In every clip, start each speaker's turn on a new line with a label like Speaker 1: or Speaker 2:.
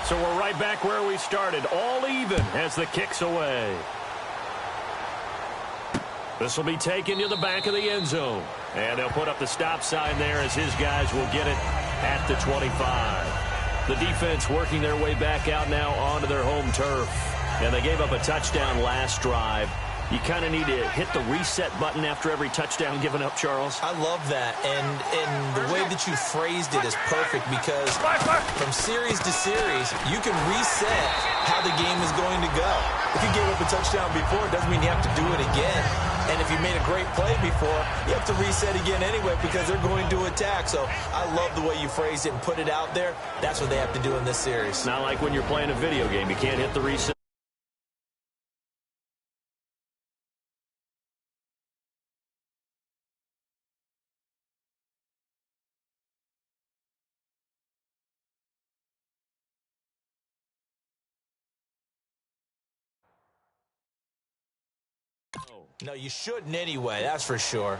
Speaker 1: So we're right back where we started, all even as the kick's away. This will be taken to the back of the end zone. And they'll put up the stop sign there as his guys will get it at the 25. The defense working their way back out now onto their home turf. And they gave up a touchdown last drive. You kind of need to hit the reset button after every touchdown given up, Charles.
Speaker 2: I love that, and the way that you phrased it is perfect because from series to series, you can reset how the game is going to go. If you gave up a touchdown before, it doesn't mean you have to do it again. And if you made a great play before, you have to reset again anyway because they're going to attack. So I love the way you phrased it and put it out there. That's what they have to do in this series.
Speaker 1: It's not like when you're playing a video game. You can't hit the reset.
Speaker 2: No, you shouldn't anyway, that's for sure.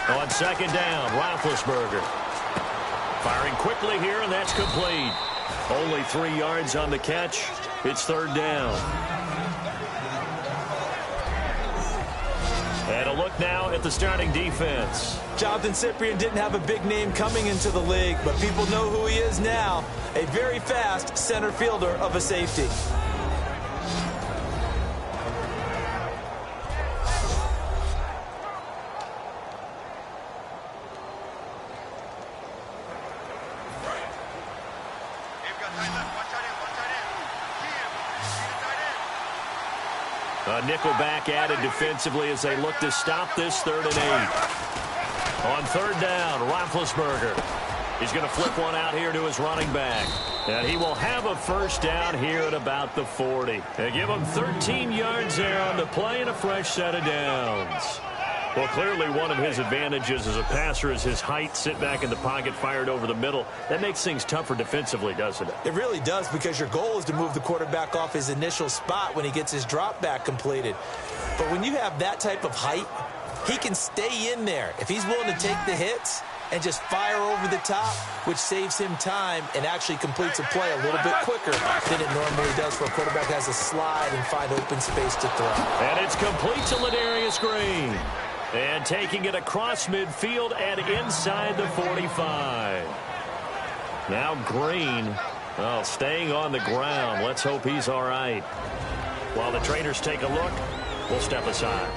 Speaker 1: On second down, Roethlisberger. Firing quickly here, and that's complete. Only 3 yards on the catch. It's third down. And a look now at the starting defense.
Speaker 2: Jonathan Cyprien didn't have a big name coming into the league, but people know who he is now. A very fast center fielder of a safety.
Speaker 1: A nickelback added defensively as they look to stop this 3rd and 8. On third down, Roethlisberger. He's going to flip one out here to his running back. And he will have a first down here at about the 40. They give him 13 yards there on the play and a fresh set of downs. Well, clearly one of his advantages as a passer is his height. Sit back in the pocket, fired over the middle. That makes things tougher defensively, doesn't it?
Speaker 2: It really does, because your goal is to move the quarterback off his initial spot when he gets his drop back completed. But when you have that type of height, he can stay in there if he's willing to take the hits and just fire over the top, which saves him time and actually completes a play a little bit quicker than it normally does for a quarterback who has to slide and find open space to throw.
Speaker 1: And it's complete to Ladarius Green. And taking it across midfield and inside the 45. Now Green, well, staying on the ground. Let's hope he's all right. While the trainers take a look, we'll step aside.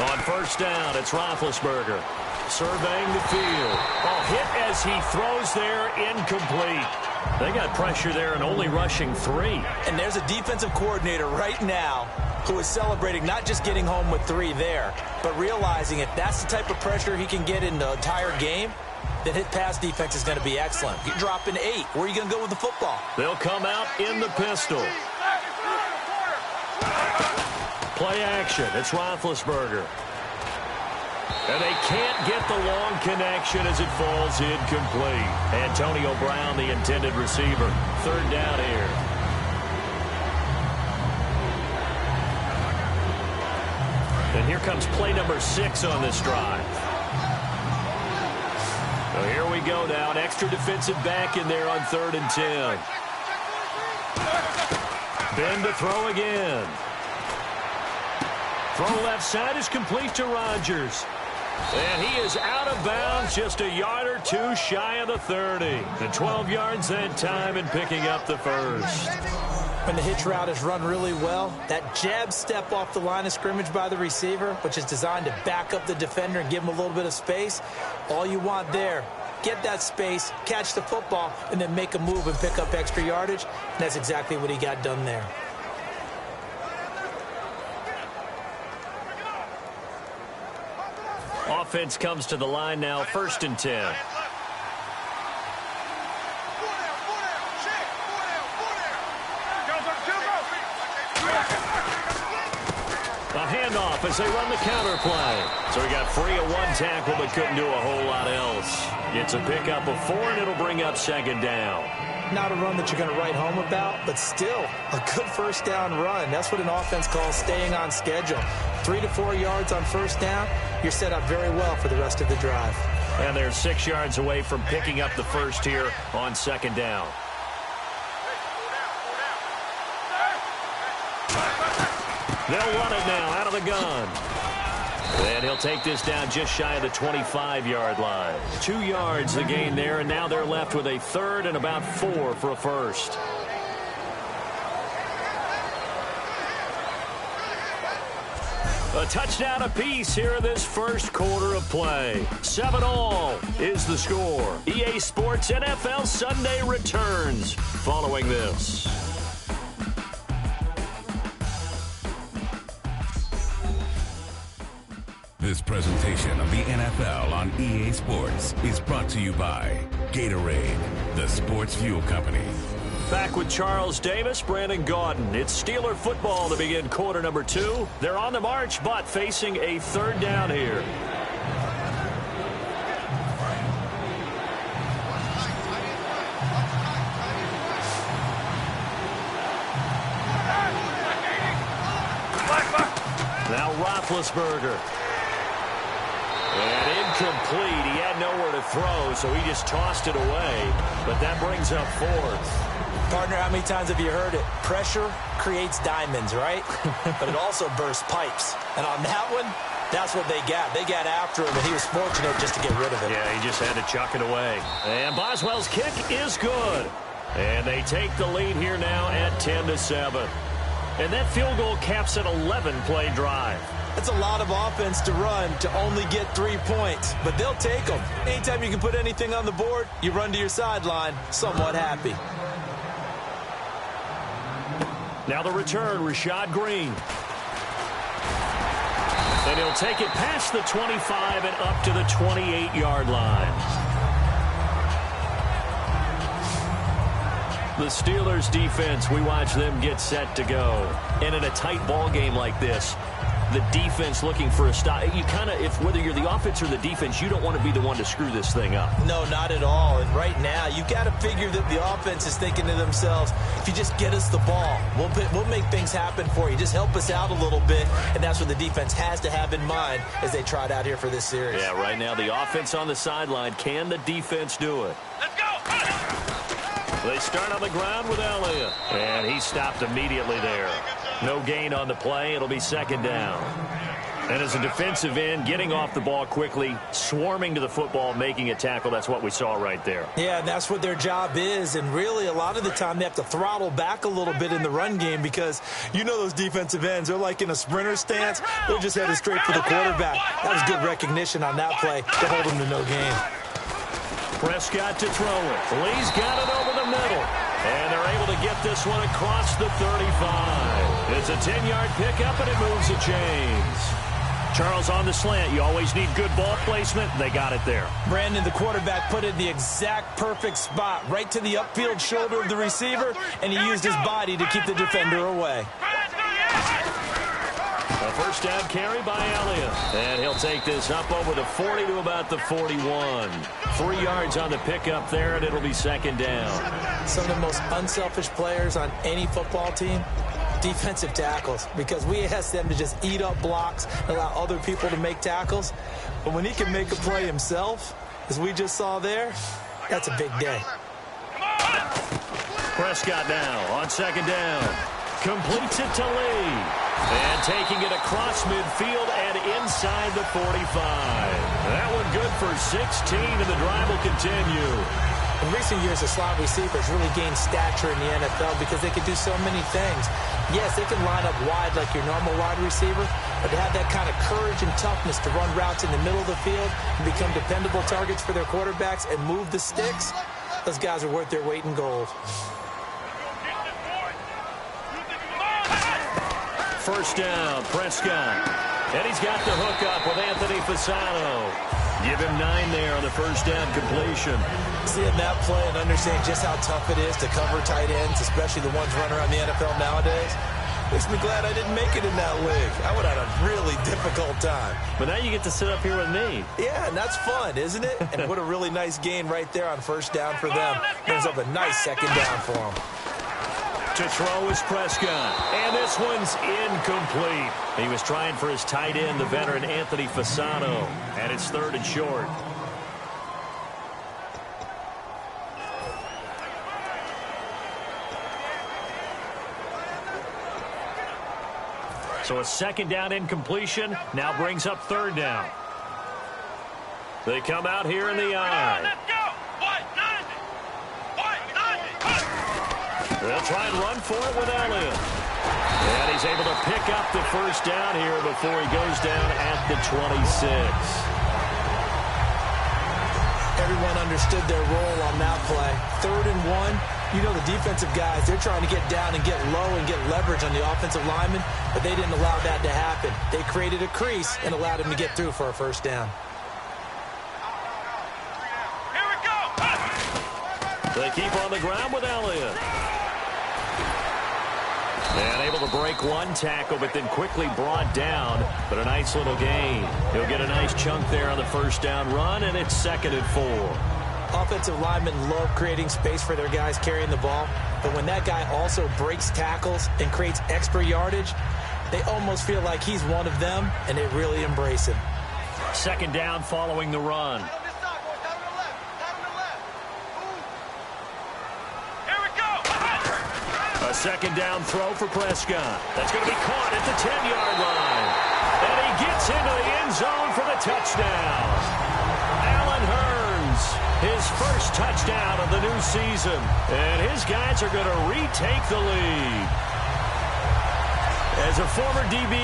Speaker 1: On first down, it's Roethlisberger surveying the field. Oh, hit as he throws there, incomplete. They got pressure there and only rushing 3.
Speaker 2: And there's a defensive coordinator right now who is celebrating not just getting home with 3 there, but realizing if that's the type of pressure he can get in the entire game, then his pass defense is going to be excellent. You're dropping 8. Where are you going to go with the football?
Speaker 1: They'll come out in the pistol. Play action. It's Roethlisberger. And they can't get the long connection as it falls incomplete. Antonio Brown, the intended receiver. Third down here. And here comes play number 6 on this drive. So here we go now. An extra defensive back in there on 3rd and 10. Ben to throw again. Throw left side is complete to Rodgers. And he is out of bounds, just a yard or 2 shy of the 30. And 12 yards that time and picking up the first.
Speaker 2: When the hitch route is run really well, that jab step off the line of scrimmage by the receiver, which is designed to back up the defender and give him a little bit of space, all you want there, get that space, catch the football, and then make a move and pick up extra yardage. And that's exactly what he got done there.
Speaker 1: Offense comes to the line now, 1st and 10. A handoff as they run the counter play. So he got free of one tackle but couldn't do a whole lot else. It's a pickup of 4, and it'll bring up second down.
Speaker 2: Not a run that you're going to write home about, but still a good first down run. That's what an offense calls staying on schedule. 3 to 4 yards on first down, you're set up very well for the rest of the drive.
Speaker 1: And they're 6 yards away from picking up the first here on second down. They'll run it now out of the gun. And he'll take this down just shy of the 25-yard line. 2 yards the gain there, and now they're left with a third and about 4 for a first. A touchdown apiece here in this first quarter of play. 7-all is the score. EA Sports NFL Sunday returns following this.
Speaker 3: This presentation of the NFL on EA Sports is brought to you by Gatorade, the sports fuel company.
Speaker 1: Back with Charles Davis, Brandon Gaudin. It's Steeler football to begin quarter number 2. They're on the march, but facing a third down here. Now Roethlisberger. And incomplete. He had nowhere to throw, so he just tossed it away. But that brings up 4th.
Speaker 2: Partner, how many times have you heard it? Pressure creates diamonds, right? But it also bursts pipes. And on that one, that's what they got. They got after him, and he was fortunate just to get rid of it.
Speaker 1: Yeah, he just had to chuck it away. And Boswell's kick is good. And they take the lead here now at 10-7. And that field goal caps an 11-play drive.
Speaker 2: That's a lot of offense to run to only get 3 points, but they'll take them. Anytime you can put anything on the board, you run to your sideline somewhat happy.
Speaker 1: Now the return, Rashad Green. And he'll take it past the 25 and up to the 28-yard line. The Steelers defense, we watch them get set to go. And in a tight ball game like this, the defense looking for a stop. You kind of, whether you're the offense or the defense, you don't want to be the one to screw this thing up.
Speaker 2: No, not at all. And right now, you got to figure that the offense is thinking to themselves, if you just get us the ball, we'll make things happen for you. Just help us out a little bit. And that's what the defense has to have in mind as they trot out here for this series.
Speaker 1: Yeah, right now, the offense on the sideline. Can the defense do it?
Speaker 4: Let's go!
Speaker 1: They start on the ground with Elliott. And he stopped immediately there. No gain on the play. It'll be second down. And as a defensive end, getting off the ball quickly, swarming to the football, making a tackle, that's what we saw right there.
Speaker 2: Yeah, and that's what their job is. And really, a lot of the time, they have to throttle back a little bit in the run game because you know those defensive ends, they're like in a sprinter stance. They're just headed straight for the quarterback. That was good recognition on that play to hold them to no gain.
Speaker 1: Prescott to throw it. Lee's got it over the middle. And they're able to get this one across the 35. It's a 10-yard pickup, and it moves the chains. Charles, on the slant, you always need good ball placement. They got it there.
Speaker 2: Brandon, the quarterback, put it in the exact perfect spot, right to the upfield shoulder of the receiver, and he used his body to keep the defender away.
Speaker 1: A first down carry by Elliott. And he'll take this up over the 40 to about the 41. 3 yards on the pickup there, and it'll be second down.
Speaker 2: Some of the most unselfish players on any football team, defensive tackles, because we ask them to just eat up blocks and allow other people to make tackles. But when he can make a play himself, as we just saw there, that's a big day.
Speaker 1: Prescott now on second down. Completes it to Lee. And taking it across midfield and inside the 45. That one good for 16, and the drive will continue.
Speaker 2: In recent years, the slot receivers really gained stature in the NFL because they can do so many things. Yes, they can line up wide like your normal wide receiver, but to have that kind of courage and toughness to run routes in the middle of the field and become dependable targets for their quarterbacks and move the sticks, those guys are worth their weight in gold.
Speaker 1: First down, Prescott. And he's got the hook up with Anthony Fasano. Give him 9 there on the first down completion.
Speaker 2: Seeing that play and understanding just how tough it is to cover tight ends, especially the ones running around the NFL nowadays, Makes me glad I didn't make it in that league. I would have had a really difficult time.
Speaker 1: But now you get to sit up here with me.
Speaker 2: Yeah, and that's fun, isn't it? And what a really nice gain right there on first down for them. Brings up a nice second down for them.
Speaker 1: To throw is Prescott. And this one's incomplete. He was trying for his tight end, the veteran Anthony Fasano. And it's 3rd and short. So a second down incompletion now brings up 3rd down. They come out here in the eye. They'll try and run for it with Elliott. And he's able to pick up the first down here before he goes down at the 26.
Speaker 2: Everyone understood their role on that play. 3rd and 1. You know the defensive guys, they're trying to get down and get low and get leverage on the offensive lineman, but they didn't allow that to happen. They created a crease and allowed him to get through for a first down.
Speaker 4: Here we go.
Speaker 1: They keep on the ground with Elliott. And able to break one tackle, but then quickly brought down. But a nice little gain. He'll get a nice chunk there on the first down run, and it's 2nd and 4.
Speaker 2: Offensive linemen love creating space for their guys carrying the ball, but when that guy also breaks tackles and creates extra yardage, they almost feel like he's one of them, and they really embrace him.
Speaker 1: 2nd down following the run.
Speaker 4: Here we go.
Speaker 1: A 2nd down throw for Prescott. That's going to be caught at the 10-yard line. And he gets into the end zone for the touchdown. Allen Hurns, his first touchdown of the new season. And his guys are going to retake the lead. As a former DB,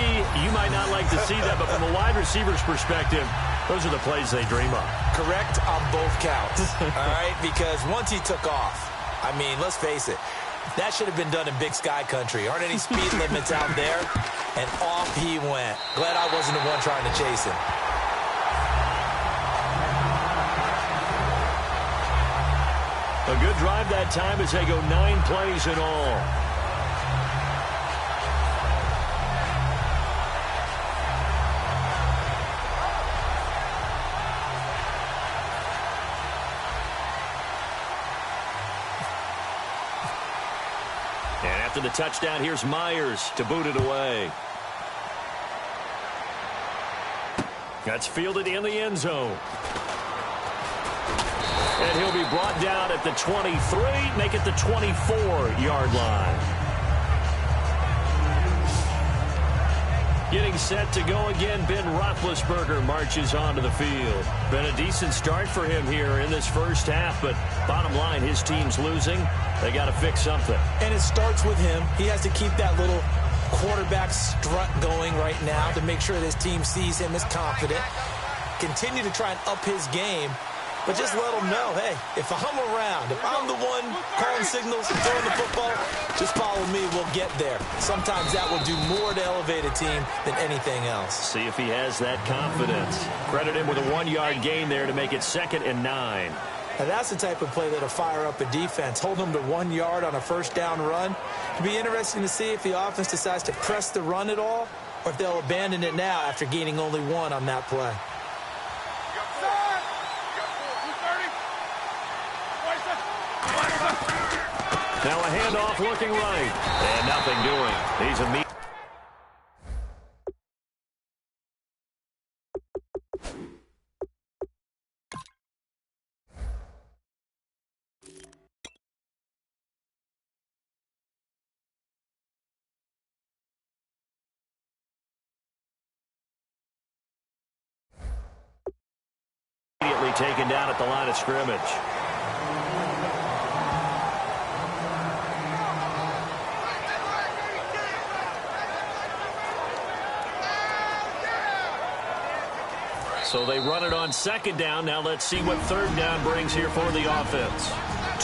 Speaker 1: you might not like to see that, but from a wide receiver's perspective, those are the plays they dream of.
Speaker 2: Correct on both counts, all right? Because once he took off, I mean, let's face it, that should have been done in Big Sky Country. Aren't any speed limits out there? And off he went. Glad I wasn't the one trying to chase him.
Speaker 1: A good drive that time as they go 9 plays in all. And after the touchdown, here's Myers to boot it away. That's fielded in the end zone. And he'll be brought down at the 23, make it the 24-yard line. Getting set to go again, Ben Roethlisberger marches onto the field. Been a decent start for him here in this first half, but bottom line, his team's losing. They got to fix something.
Speaker 2: And it starts with him. He has to keep that little quarterback strut going right now to make sure this team sees him as confident. Continue to try and up his game. But just let them know, hey, if I'm around, if I'm the one calling signals and throwing the football, just follow me, we'll get there. Sometimes that will do more to elevate a team than anything else.
Speaker 1: See if he has that confidence. Credit him with a 1-yard gain there to make it 2nd and 9.
Speaker 2: Now that's the type of play that'll fire up a defense. Hold them to 1 yard on a first down run. It'll be interesting to see if the offense decides to press the run at all, or if they'll abandon it now after gaining only 1 on that play.
Speaker 1: Now a handoff looking right. And nothing doing. He's immediately. Taken down at the line of scrimmage. So they run it on 2nd down. Now let's see what 3rd down brings here for the offense.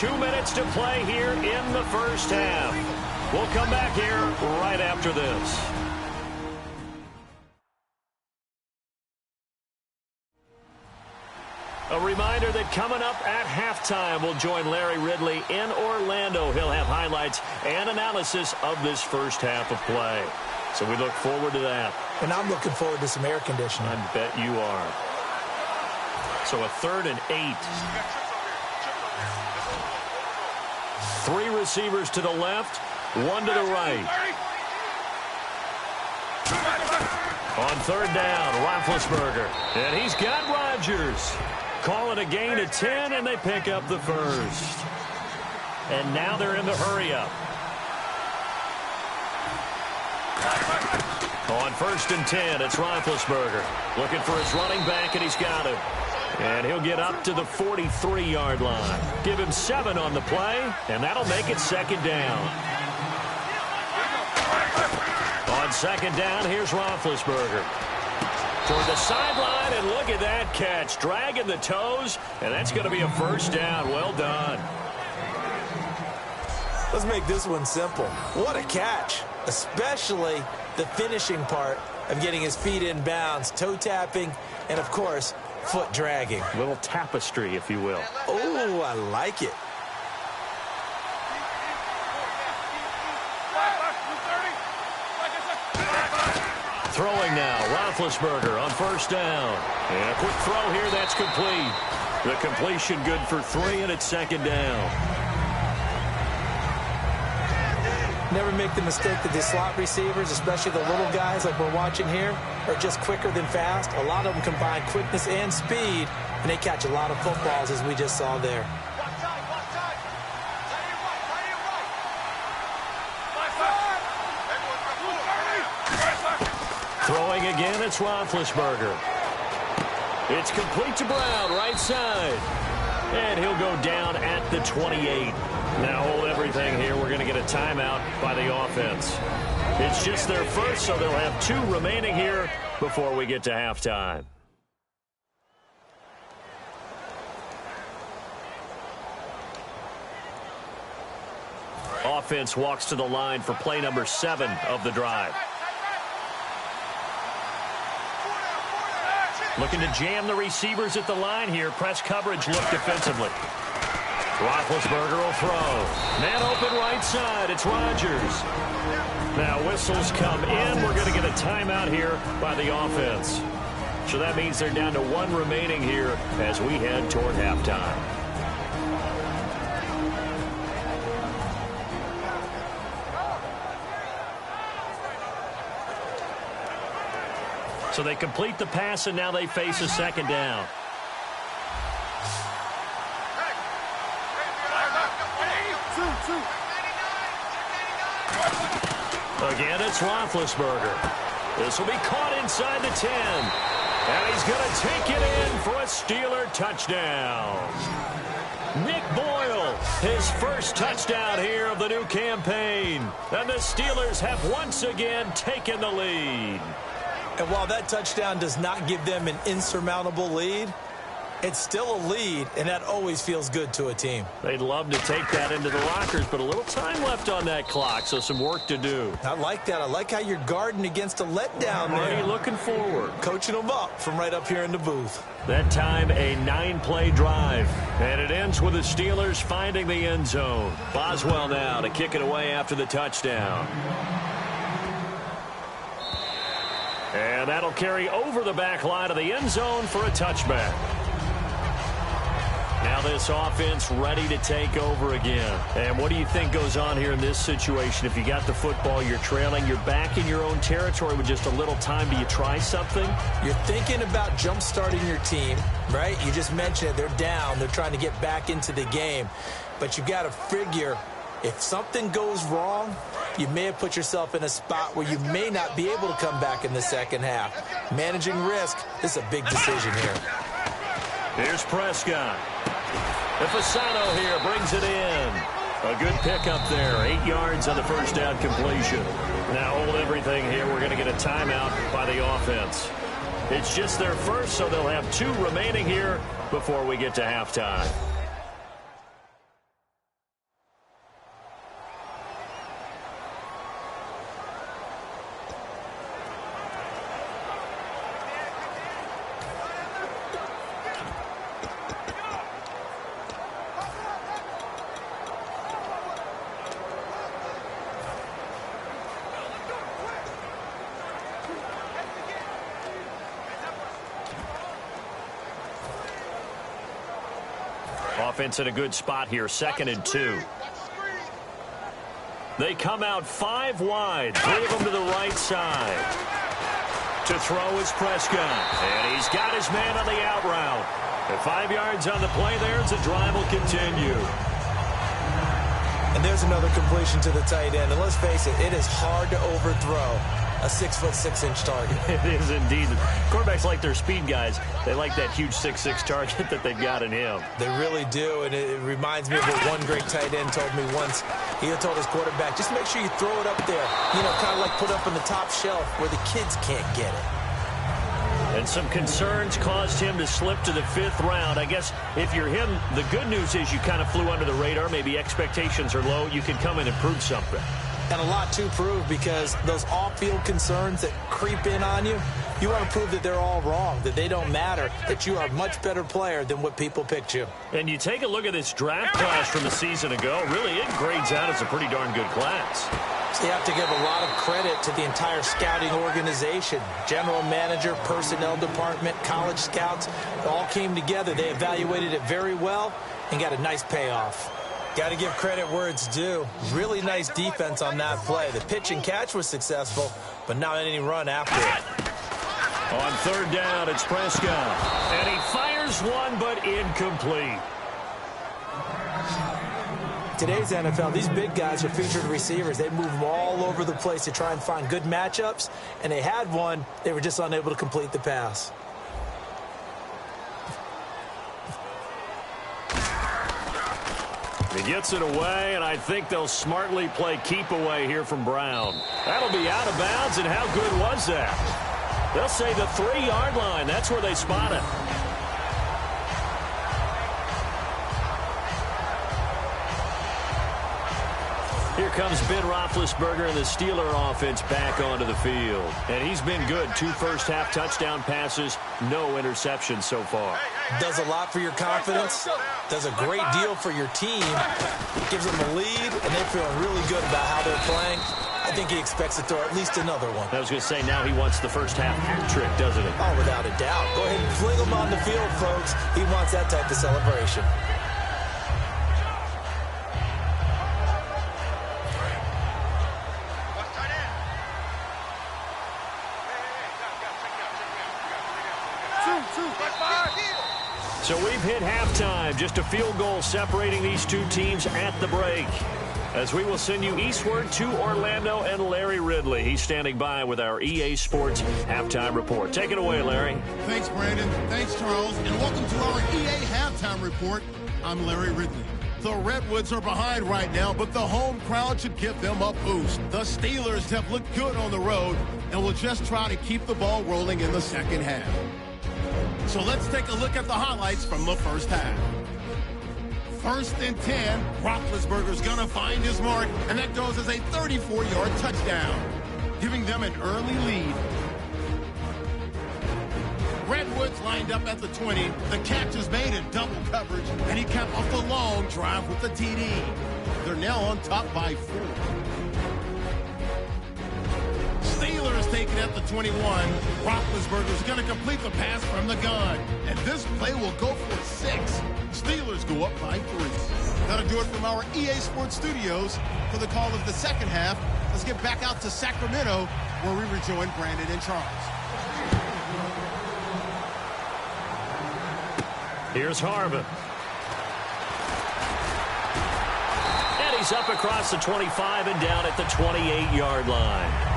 Speaker 1: 2 minutes to play here in the first half. We'll come back here right after this. A reminder that coming up at halftime, we'll join Larry Ridley in Orlando. He'll have highlights and analysis of this first half of play. So we look forward to that.
Speaker 2: And I'm looking forward to some air conditioning.
Speaker 1: I bet you are. So a 3rd and 8. 3 receivers to the left, 1 to the right. On 3rd down, Roethlisberger. And he's got Rodgers. Call it a gain of 10, and they pick up the first. And now they're in the hurry-up. On 1st and 10, it's Roethlisberger. Looking for his running back, and he's got him. And he'll get up to the 43-yard line. Give him 7 on the play, and that'll make it 2nd down. On 2nd down, here's Roethlisberger. Toward the sideline, and look at that catch. Dragging the toes, and that's going to be a 1st down. Well done.
Speaker 2: Let's make this one simple. What a catch, especially the finishing part of getting his feet in bounds, toe tapping, and, of course, foot dragging.
Speaker 1: A little tapestry, if you will.
Speaker 2: Oh, I like it.
Speaker 1: Throwing now, Roethlisberger on 1st down. And a quick throw here, that's complete. The completion good for 3, and it's 2nd down.
Speaker 2: Never make the mistake that the slot receivers, especially the little guys like we're watching here, are just quicker than fast. A lot of them combine quickness and speed, and they catch a lot of footballs, as we just saw there.
Speaker 1: Throwing again, it's Roethlisberger. It's complete to Brown, right side. And he'll go down at the 28. Now hold everything here. We're going to get a timeout by the offense. It's just their first, so they'll have 2 remaining here before we get to halftime. Offense walks to the line for play number 7 of the drive. Looking to jam the receivers at the line here. Press coverage look defensively. Roethlisberger will throw. Man open right side. It's Rodgers. Now whistles come in. We're going to get a timeout here by the offense. So that means they're down to 1 remaining here as we head toward halftime. So they complete the pass, and now they face a 2nd down. Again, it's Roethlisberger. This will be caught inside the 10. And he's going to take it in for a Steeler touchdown. Nick Boyle, his first touchdown here of the new campaign. And the Steelers have once again taken the lead.
Speaker 2: And while that touchdown does not give them an insurmountable lead, it's still a lead, and that always feels good to a team.
Speaker 1: They'd love to take that into the lockers, but a little time left on that clock, so some work to do.
Speaker 2: I like that. I like how you're guarding against a letdown there.
Speaker 1: Already looking forward.
Speaker 2: Coaching them up from right up here in the booth.
Speaker 1: That time, a 9-play drive. And it ends with the Steelers finding the end zone. Boswell now to kick it away after the touchdown. And that'll carry over the back line of the end zone for a touchback. Now this offense ready to take over again. And what do you think goes on here in this situation? If you got the football, you're trailing, you're back in your own territory with just a little time. Do you try something?
Speaker 2: You're thinking about jump-starting your team, right? You just mentioned it. They're down. They're trying to get back into the game. But you got to figure, if something goes wrong, you may have put yourself in a spot where you may not be able to come back in the second half. Managing risk is a big decision here.
Speaker 1: Here's Prescott. The Fasano here brings it in. A good pickup there. 8 yards on the first down completion. Now hold everything here. We're going to get a timeout by the offense. It's just their first, so they'll have 2 remaining here before we get to halftime. Offense in a good spot here, 2nd and 2. They come out 5 wide, 3 of them to the right side. To throw is Prescott, and he's got his man on the out route. At 5 yards on the play there, as the drive will continue.
Speaker 2: And there's another completion to the tight end. And let's face it, it is hard to overthrow a 6'6" target.
Speaker 1: It is indeed. Quarterbacks like their speed guys. They like that huge 6'6" target that they've got in him.
Speaker 2: They really do, and it reminds me of what one great tight end told me once. He had told his quarterback, just make sure you throw it up there, kind of like put up on the top shelf where the kids can't get it.
Speaker 1: And some concerns caused him to slip to the 5th round. I guess if you're him, the good news is you kind of flew under the radar. Maybe expectations are low. You can come in and prove something.
Speaker 2: And a lot to prove, because those off-field concerns that creep in on you, you want to prove that they're all wrong, that they don't matter, that you are a much better player than what people picked you.
Speaker 1: And you take a look at this draft class from a season ago, really it grades out as a pretty darn good class.
Speaker 2: So you have to give a lot of credit to the entire scouting organization. General manager, personnel department, college scouts, all came together. They evaluated it very well and got a nice payoff. Got to give credit where it's due. Really nice defense on that play. The pitch and catch was successful, but not any run after it.
Speaker 1: On 3rd down, it's Prescott. And he fires one, but incomplete.
Speaker 2: Today's NFL, these big guys are featured receivers. They move them all over the place to try and find good matchups, and they had one. They were just unable to complete the pass.
Speaker 1: He gets it away, and I think they'll smartly play keep away here from Brown. That'll be out of bounds, and how good was that? They'll say the 3-yard line. That's where they spot it. Here comes Ben Roethlisberger and the Steeler offense back onto the field. And he's been good. 2 first-half touchdown passes, no interceptions so far.
Speaker 2: Does a lot for your confidence. Does a great deal for your team. Gives them a lead, and they're feeling really good about how they're playing. I think he expects to throw at least another one.
Speaker 1: I was going to say, now he wants the first-half trick, doesn't he?
Speaker 2: Oh, without a doubt. Go ahead and fling him on the field, folks. He wants that type of celebration.
Speaker 1: So we've hit halftime. Just a field goal separating these two teams at the break. As we will send you eastward to Orlando and Larry Ridley. He's standing by with our EA Sports Halftime Report. Take it away, Larry.
Speaker 5: Thanks, Brandon. Thanks, Charles. And welcome to our EA Halftime Report. I'm Larry Ridley. The Redwoods are behind right now, but the home crowd should give them a boost. The Steelers have looked good on the road and will just try to keep the ball rolling in the second half. So let's take a look at the highlights from the first half. 1st and 10, Roethlisberger's going to find his mark, and that goes as a 34-yard touchdown, giving them an early lead. Redwoods lined up at the 20. The catch is made in double coverage, and he capped off the long drive with the TD. They're now on top by 4. Steelers taking at the 21. Roethlisberger's going to complete the pass from the gun. And this play will go for 6. Steelers go up by 3. That'll do it from our EA Sports Studios for the call of the second half. Let's get back out to Sacramento, where we rejoin Brandon and Charles.
Speaker 1: Here's Harvin. And he's up across the 25 and down at the 28-yard line.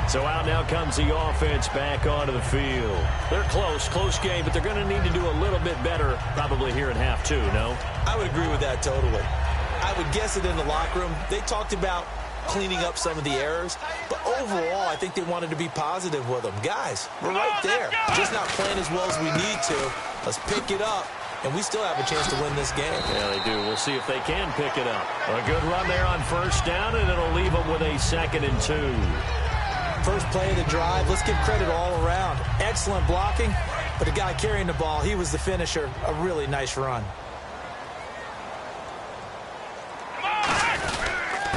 Speaker 1: So out now comes the offense back onto the field. They're close game, but they're going to need to do a little bit better probably here in half 2, no?
Speaker 2: I would agree with that totally. I would guess it in the locker room. They talked about cleaning up some of the errors, but overall, I think they wanted to be positive with them. Guys, we're right there. Just not playing as well as we need to. Let's pick it up, and we still have a chance to win this game.
Speaker 1: Yeah, they do. We'll see if they can pick it up. A good run there on 1st down, and it'll leave them with a 2nd and 2.
Speaker 2: First play of the drive, let's give credit all around. Excellent blocking, but the guy carrying the ball, he was the finisher. A really nice run.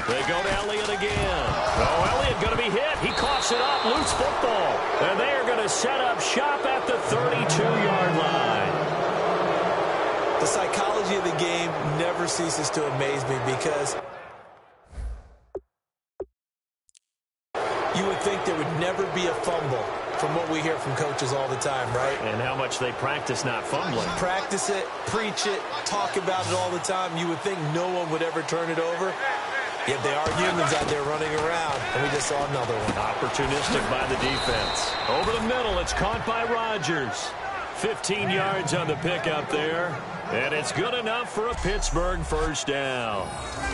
Speaker 1: They go to Elliott again. Oh, Elliott going to be hit. He coughs it up. Loose football. And they are going to set up shop at the 32-yard line.
Speaker 2: The psychology of the game never ceases to amaze me because you would think there would never be a fumble from what we hear from coaches all the time, right?
Speaker 1: And how much they practice not fumbling.
Speaker 2: Practice it, preach it, talk about it all the time. You would think no one would ever turn it over. Yet they are humans out there running around, and we just saw another one.
Speaker 1: Opportunistic by the defense. Over the middle, it's caught by Rodgers. 15 yards on the pickup there. And it's good enough for a Pittsburgh first down.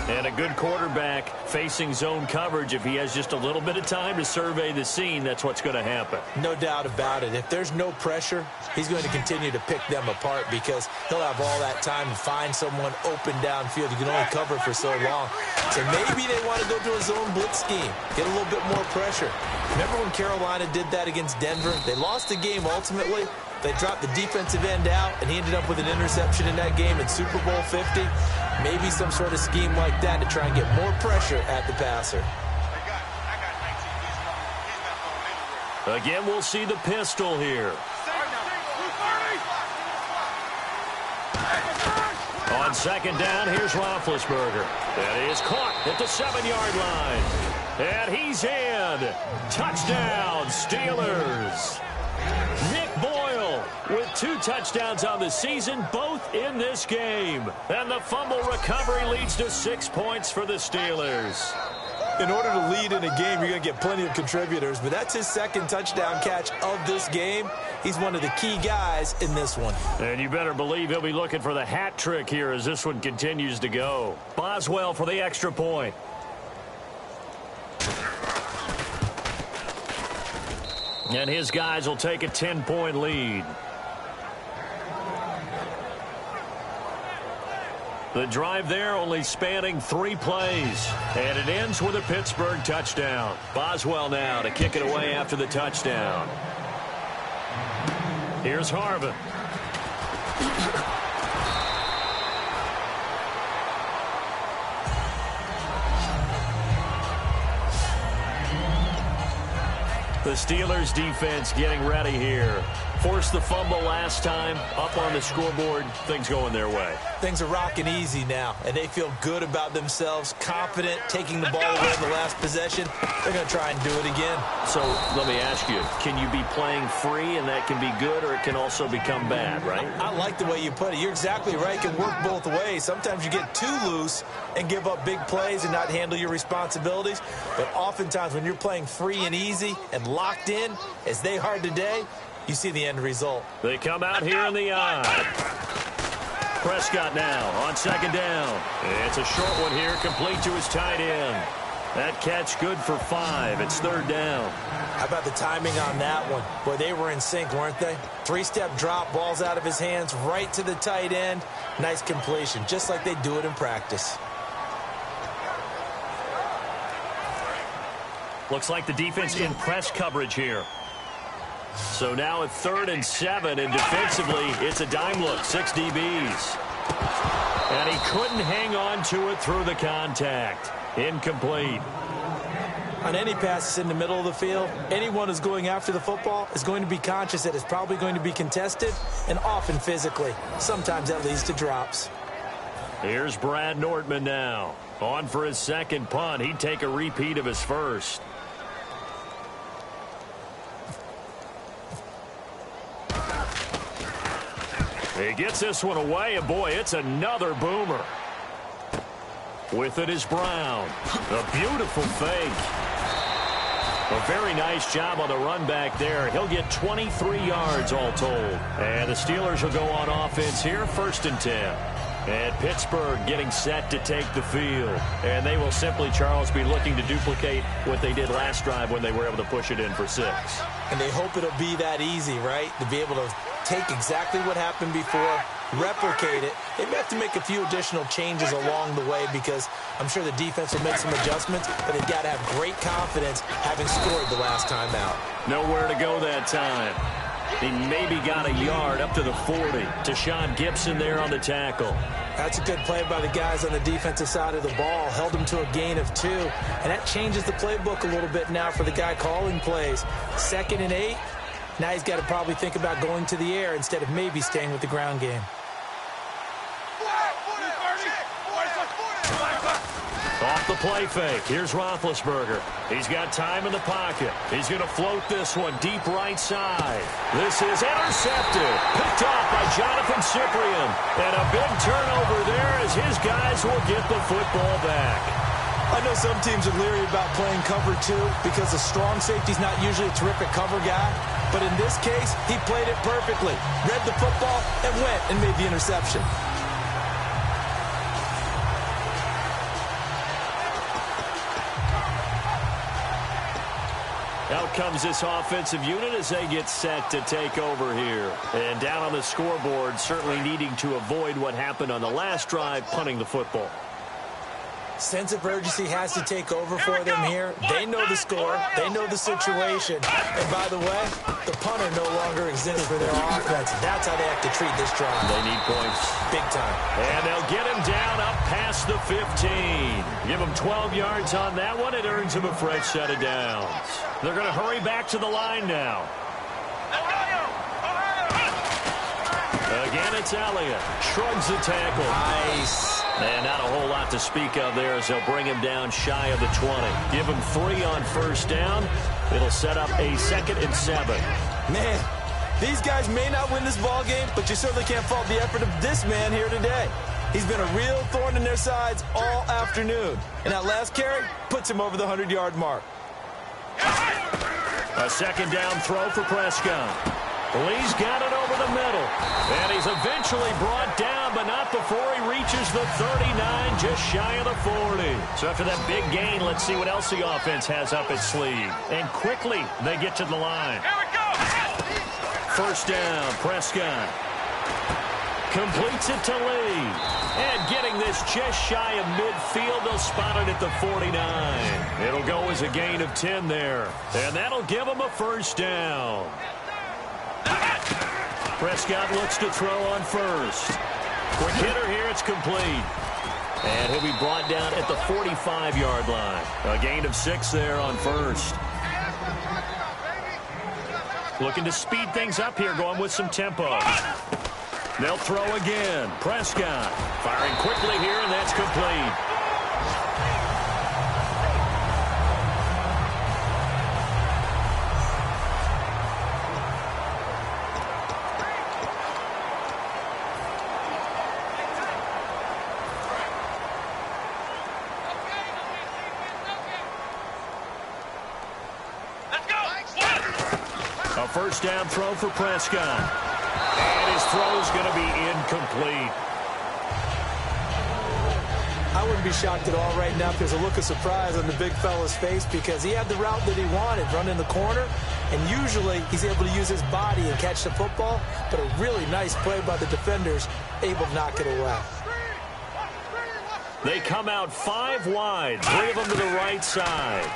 Speaker 1: And a good quarterback facing zone coverage. If he has just a little bit of time to survey the scene, that's what's going to happen.
Speaker 2: No doubt about it. If there's no pressure, he's going to continue to pick them apart because he'll have all that time to find someone open downfield. You can only cover for so long. So maybe they want to go to a zone blitz scheme, get a little bit more pressure. Remember when Carolina did that against Denver? They lost the game ultimately. They dropped the defensive end out, and he ended up with an interception in that game in Super Bowl 50. Maybe some sort of scheme like that to try and get more pressure at the passer.
Speaker 1: Again, we'll see the pistol here. On second down, here's Roethlisberger. That is caught at the 7-yard line. And he's in. Touchdown, Steelers. Nick Boyle with 2 touchdowns on the season, both in this game. And the fumble recovery leads to 6 points for the Steelers.
Speaker 2: In order to lead in a game, you're going to get plenty of contributors, but that's his second touchdown catch of this game. He's one of the key guys in this one.
Speaker 1: And you better believe he'll be looking for the hat trick here as this one continues to go. Boswell for the extra point. And his guys will take a 10-point lead. The drive there only spanning 3 plays. And it ends with a Pittsburgh touchdown. Boswell now to kick it away after the touchdown. Here's Harvin. The Steelers defense getting ready here. Forced the fumble last time, up on the scoreboard, things going their way.
Speaker 2: Things are rocking easy now, and they feel good about themselves, confident, taking the ball away in the last possession. They're going to try and do it again.
Speaker 1: So let me ask you, can you be playing free and that can be good, or it can also become bad, right?
Speaker 2: I like the way you put it. You're exactly right. It can work both ways. Sometimes you get too loose and give up big plays and not handle your responsibilities. But oftentimes when you're playing free and easy and locked in, as they are today, you see the end result.
Speaker 1: They come out here in the eye. Prescott now on second down. It's a short one here, complete to his tight end. That catch good for 5. It's third down.
Speaker 2: How about the timing on that one? Boy, they were in sync, weren't they? 3-step drop, ball's out of his hands, right to the tight end. Nice completion, just like they do it in practice.
Speaker 1: Looks like the defense in press coverage here. So now at 3rd and 7, and defensively, it's a dime look, 6 DBs. And he couldn't hang on to it through the contact. Incomplete.
Speaker 2: On any passes in the middle of the field, anyone who's going after the football is going to be conscious that it's probably going to be contested, and often physically. Sometimes that leads to drops.
Speaker 1: Here's Brad Nortman now. On for his second punt. He'd take a repeat of his first. He gets this one away, and boy, it's another boomer. With it is Brown. A beautiful fake. A very nice job on the run back there. He'll get 23 yards all told. And the Steelers will go on offense here, 1st and 10. And Pittsburgh getting set to take the field. And they will simply, Charles, be looking to duplicate what they did last drive when they were able to push it in for 6.
Speaker 2: And they hope it'll be that easy, right? To be able to take exactly what happened before, replicate it. They may have to make a few additional changes along the way because I'm sure the defense will make some adjustments, but they've got to have great confidence having scored the last time out.
Speaker 1: Nowhere to go that time. He maybe got a yard up to the 40. Deshaun Gibson there on the tackle.
Speaker 2: That's a good play by the guys on the defensive side of the ball. Held him to a gain of 2. And that changes the playbook a little bit now for the guy calling plays. 2nd and 8. Now he's got to probably think about going to the air instead of maybe staying with the ground game.
Speaker 1: Off the play fake. Here's Roethlisberger. He's got time in the pocket. He's going to float this one deep right side. This is intercepted. Picked off by Jonathan Cyprien. And a big turnover there as his guys will get the football back.
Speaker 2: I know some teams are leery about playing cover 2 because a strong safety's not usually a terrific cover guy. But in this case, he played it perfectly. Read the football and went and made the interception.
Speaker 1: Out comes this offensive unit as they get set to take over here. And down on the scoreboard, certainly needing to avoid what happened on the last drive, punting the football.
Speaker 2: Sense of urgency has to take over for them here. They know the score. They know the situation. And by the way, the punter no longer exists for their offense. That's how they have to treat this drive.
Speaker 1: They need points.
Speaker 2: Big time.
Speaker 1: And they'll get him down up past the 15. Give him 12 yards on that one. It earns him a fresh set of downs. They're going to hurry back to the line now. Again, it's Elliott. Shrugs the tackle.
Speaker 2: Nice.
Speaker 1: And not a whole lot to speak of there as they'll bring him down shy of the 20. Give him 3 on first down. It'll set up a 2nd and 7.
Speaker 2: Man, these guys may not win this ball game, but you certainly can't fault the effort of this man here today. He's been a real thorn in their sides all afternoon. And that last carry puts him over the 100-yard mark.
Speaker 1: A 2nd down throw for Prescott. Lee's got it over the middle. And he's eventually brought down, but not before he reaches the 39, just shy of the 40. So after that big gain, let's see what else the offense has up its sleeve. And quickly, they get to the line.
Speaker 4: Here we go.
Speaker 1: First down, Prescott. Completes it to Lee. And getting this just shy of midfield, they'll spot it at the 49. It'll go as a gain of 10 there. And that'll give them a first down. Prescott looks to throw on first. Quick hitter here, it's complete. And he'll be brought down at the 45-yard line. A gain of 6 there on first. Looking to speed things up here, going with some tempo. They'll throw again. Prescott firing quickly here, and that's complete. A first down throw for Prescott. And his throw's going to be incomplete.
Speaker 2: I wouldn't be shocked at all right now if there's a look of surprise on the big fella's face because he had the route that he wanted, run in the corner, and usually he's able to use his body and catch the football, but a really nice play by the defenders, able to knock it away.
Speaker 1: They come out 5 wide, 3 of them to the right side.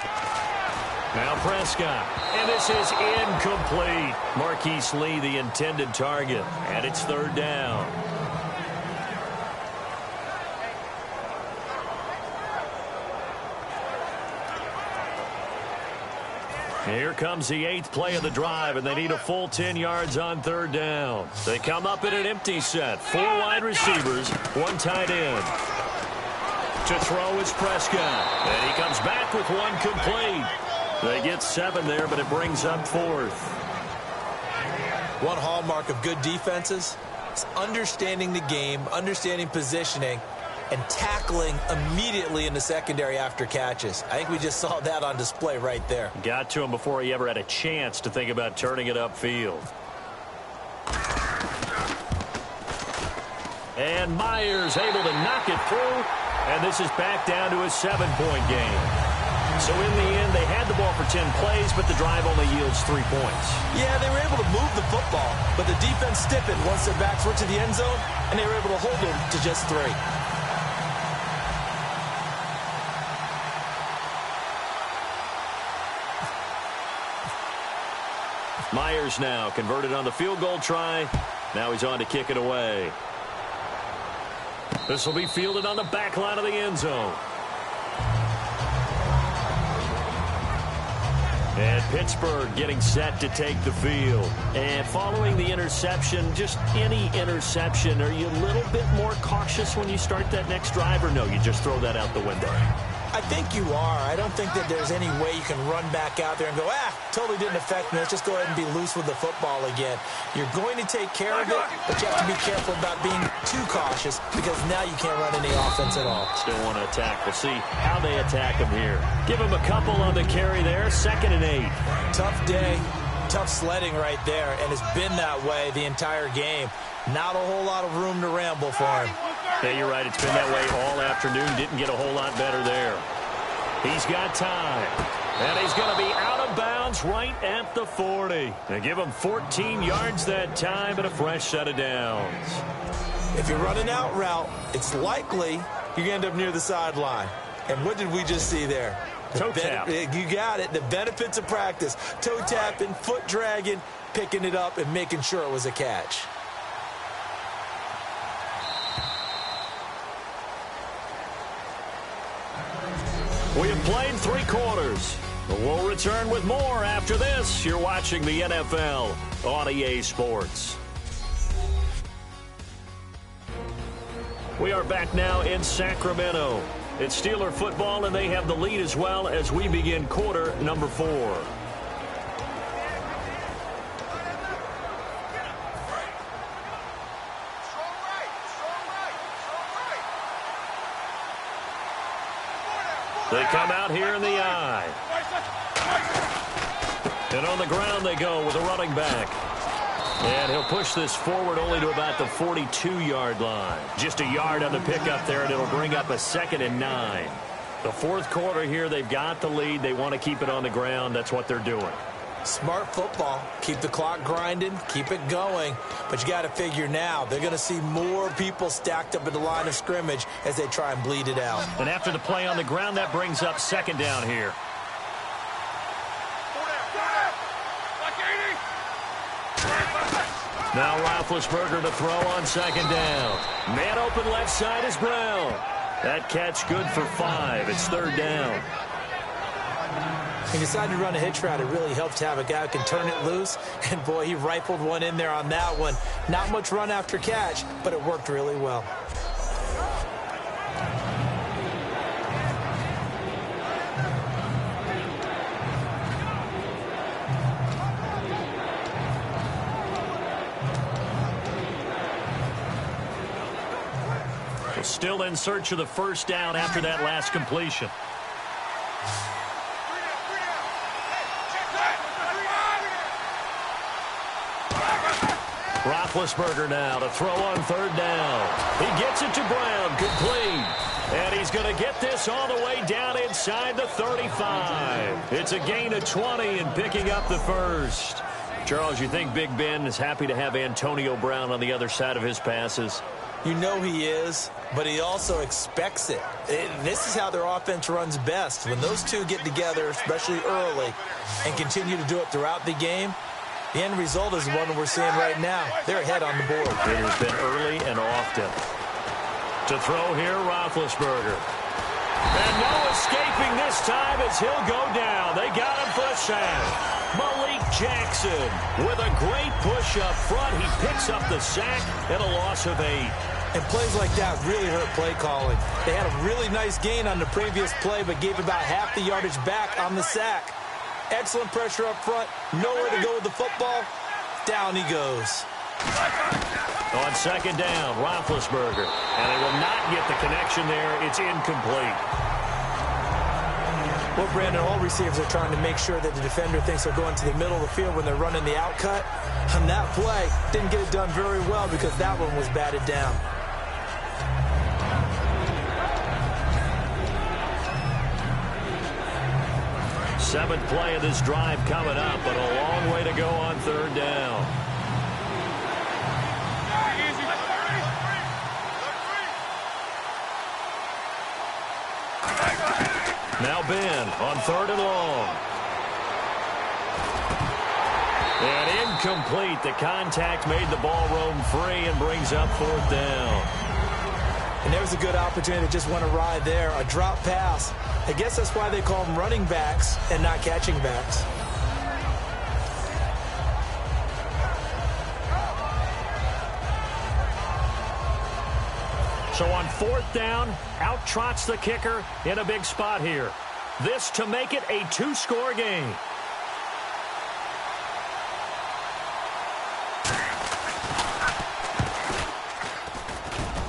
Speaker 1: Now Prescott, and this is incomplete. Marquise Lee, the intended target, and it's 3rd down. Here comes the 8th play of the drive, and they need a full 10 yards on 3rd down. They come up in an empty set. 4 wide receivers, 1 tight end. To throw is Prescott, and he comes back with 1 complete. They get 7 there, but it brings up 4th.
Speaker 2: One hallmark of good defenses is understanding the game, understanding positioning, and tackling immediately in the secondary after catches. I think we just saw that on display right there.
Speaker 1: Got to him before he ever had a chance to think about turning it upfield. And Myers able to knock it through, and this is back down to a 7-point game. So in the end, they had the ball for 10 plays, but the drive only yields 3 points.
Speaker 2: Yeah, they were able to move the football, but the defense stiffened once their backs were to the end zone, and they were able to hold them to just 3.
Speaker 1: Myers now converted on the field goal try. Now he's on to kick it away. This will be fielded on the back line of the end zone. And Pittsburgh getting set to take the field. And following the interception, just any interception, are you a little bit more cautious when you start that next drive, or no, you just throw that out the window?
Speaker 2: I think you are. I don't think that there's any way you can run back out there and go, totally didn't affect me. Let's just go ahead and be loose with the football again. You're going to take care of it, but you have to be careful about being too cautious because now you can't run any offense at all.
Speaker 1: Still want to attack. We'll see how they attack him here. Give him a couple on the carry there. 2nd and 8.
Speaker 2: Tough day, tough sledding right there, and it's been that way the entire game. Not a whole lot of room to ramble for him.
Speaker 1: Yeah, you're right. It's been that way all afternoon. Didn't get a whole lot better there. He's got time. And he's going to be out of bounds right at the 40. They give him 14 yards that time and a fresh set of downs.
Speaker 2: If you're running out route, it's likely you're going to end up near the sideline. And what did we just see there?
Speaker 1: Toe tap.
Speaker 2: You got it. The benefits of practice. Toe tapping, foot dragging, picking it up, and making sure it was a catch.
Speaker 1: We have played 3 quarters. We'll return with more after this. You're watching the NFL on EA Sports. We are back now in Sacramento. It's Steeler football, and they have the lead as well as we begin quarter number 4. They come out here in the eye. And on the ground they go with a running back. And he'll push this forward only to about the 42-yard line. Just a yard on the pickup there, and it'll bring up a 2nd and 9. The 4th quarter here, they've got the lead. They want to keep it on the ground. That's what they're doing.
Speaker 2: Smart football. Keep the clock grinding. Keep it going. But you got to figure now, they're going to see more people stacked up at the line of scrimmage as they try and bleed it out.
Speaker 1: And after the play on the ground, that brings up 2nd down here. Now Roethlisberger to throw on 2nd down. Man open left side is Brown. That catch good for 5. It's 3rd down.
Speaker 2: He decided to run a hitch route. It really helped to have a guy who can turn it loose. And, boy, he rifled one in there on that one. Not much run after catch, but it worked really well.
Speaker 1: Still in search of the 1st down after that last completion. Roethlisberger now to throw on 3rd down. He gets it to Brown, complete. And he's going to get this all the way down inside the 35. It's a gain of 20 and picking up the 1st. Charles, you think Big Ben is happy to have Antonio Brown on the other side of his passes?
Speaker 2: You know he is, but he also expects it. This is how their offense runs best. When those two get together, especially early, and continue to do it throughout the game, the end result is one we're seeing right now. They're ahead on the board.
Speaker 1: It has been early and often. To throw here, Roethlisberger. And no escaping this time as he'll go down. They got him for a sack. Malik Jackson with a great push up front. He picks up the sack and a loss of 8.
Speaker 2: And plays like that really hurt play calling. They had a really nice gain on the previous play, but gave about half the yardage back on the sack. Excellent pressure up front. Nowhere to go with the football. Down he goes.
Speaker 1: On 2nd down, Roethlisberger. And they will not get the connection there. It's incomplete.
Speaker 2: Well, Brandon, all receivers are trying to make sure that the defender thinks they're going to the middle of the field when they're running the outcut. On that play, didn't get it done very well because that one was batted down.
Speaker 1: Seventh play of this drive coming up, but a long way to go on 3rd down. Now Ben on 3rd and long. And Incomplete. The contact made the ball roam free and brings up 4th down.
Speaker 2: And there's a good opportunity to just want to ride there. A drop pass. I guess that's why they call them running backs and not catching backs.
Speaker 1: So on 4th down, out trots the kicker in a big spot here. This to make it a 2-score game.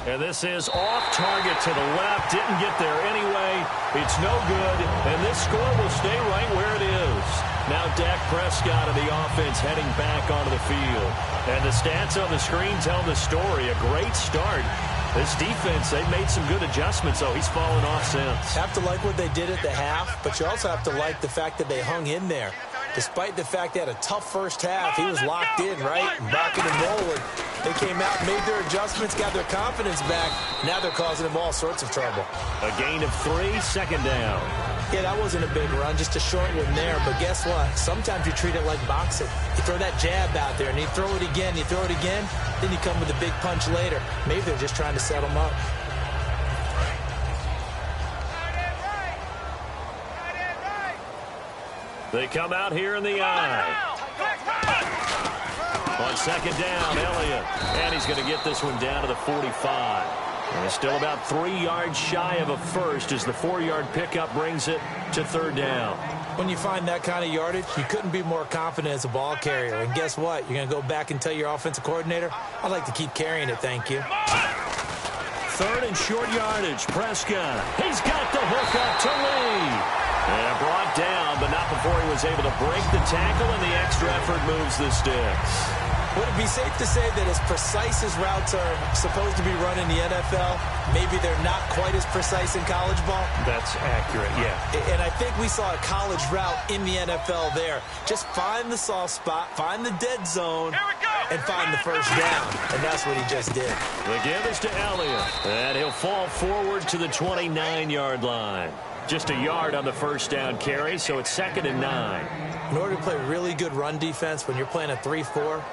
Speaker 1: And this is off target to the left. Didn't get there anyway. It's no good. And this score will stay right where it is. Now Dak Prescott of the offense heading back onto the field. And the stats on the screen tell the story. A great start. This defense, they've made some good adjustments, though. He's fallen off since.
Speaker 2: Have to like what they did at the half, but you also have to like the fact that they hung in there. Despite the fact they had a tough first half, he was locked in, right? Rocking and rolling. They came out, made their adjustments, got their confidence back. Now they're causing him all sorts of trouble.
Speaker 1: A gain of 3, 2nd down.
Speaker 2: Yeah, that wasn't a big run, just a short one there. But guess what? Sometimes you treat it like boxing. You throw that jab out there, and you throw it again, you throw it again, then you come with a big punch later. Maybe they're just trying to set him up.
Speaker 1: They come out here in the eye. On 2nd down, Elliott. And he's going to get this one down to the 45. And he's still about 3 yards shy of a first as the 4-yard pickup brings it to 3rd down.
Speaker 2: When you find that kind of yardage, you couldn't be more confident as a ball carrier. And guess what? You're going to go back and tell your offensive coordinator, I'd like to keep carrying it, thank you.
Speaker 1: 3rd and short yardage. Prescott. He's got the hook up to Lee. And brought down, but not before he was able to break the tackle, and the extra effort moves the sticks.
Speaker 2: Would it be safe to say that as precise as routes are supposed to be run in the NFL, maybe they're not quite as precise in college ball?
Speaker 1: That's accurate, yeah.
Speaker 2: And I think we saw a college route in the NFL there. Just find the soft spot, find the dead zone, and find the first down. And that's what he just did.
Speaker 1: The give is to Elliott, and he'll fall forward to the 29-yard line. Just a yard on the first down carry, so it's 2nd and 9.
Speaker 2: In order to play really good run defense when you're playing a 3-4,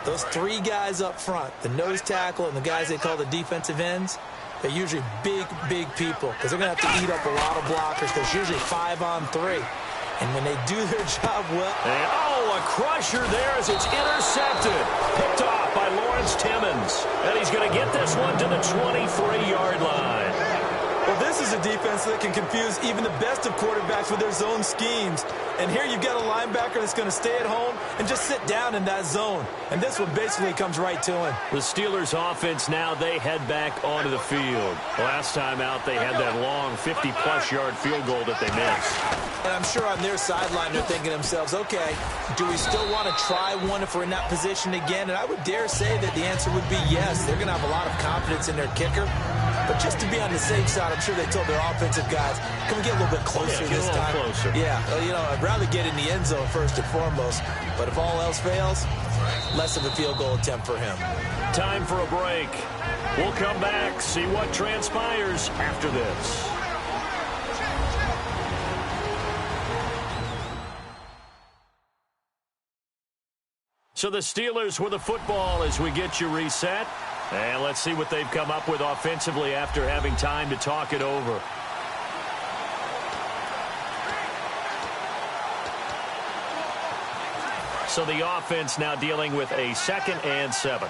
Speaker 2: those 3 guys up front, the nose tackle and the guys they call the defensive ends, they're usually big, big people because they're going to have to eat up a lot of blockers. There's usually 5 on 3. And when they do their job well...
Speaker 1: And, a crusher there as it's intercepted. Picked off by Lawrence Timmons. And he's going to get this one to the 23-yard line.
Speaker 2: Well, this is a defense that can confuse even the best of quarterbacks with their zone schemes. And here you've got a linebacker that's going to stay at home and just sit down in that zone. And this one basically comes right to him.
Speaker 1: The Steelers offense now, they head back onto the field. Last time out, they had that long 50-plus yard field goal that they missed.
Speaker 2: And I'm sure on their sideline they're thinking to themselves, okay, do we still want to try one if we're in that position again? And I would dare say that the answer would be yes. They're going to have a lot of confidence in their kicker. But just to be on the safe side, I'm sure they told their offensive guys, can we get a little bit closer this time?
Speaker 1: Closer.
Speaker 2: Yeah, I'd rather get in the end zone first and foremost. But if all else fails, less of a field goal attempt for him.
Speaker 1: Time for a break. We'll come back, see what transpires after this. So the Steelers with the football as we get you reset. And let's see what they've come up with offensively after having time to talk it over. So the offense now dealing with a 2nd and 7.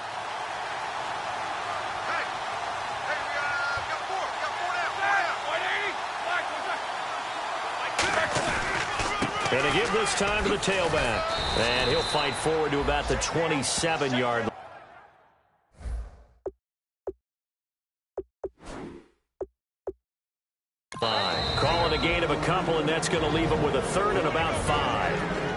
Speaker 1: And to give this time to the tailback. And he'll fight forward to about the 27-yard line. Call it a gain of a couple, and that's going to leave him with a 3rd and about 5.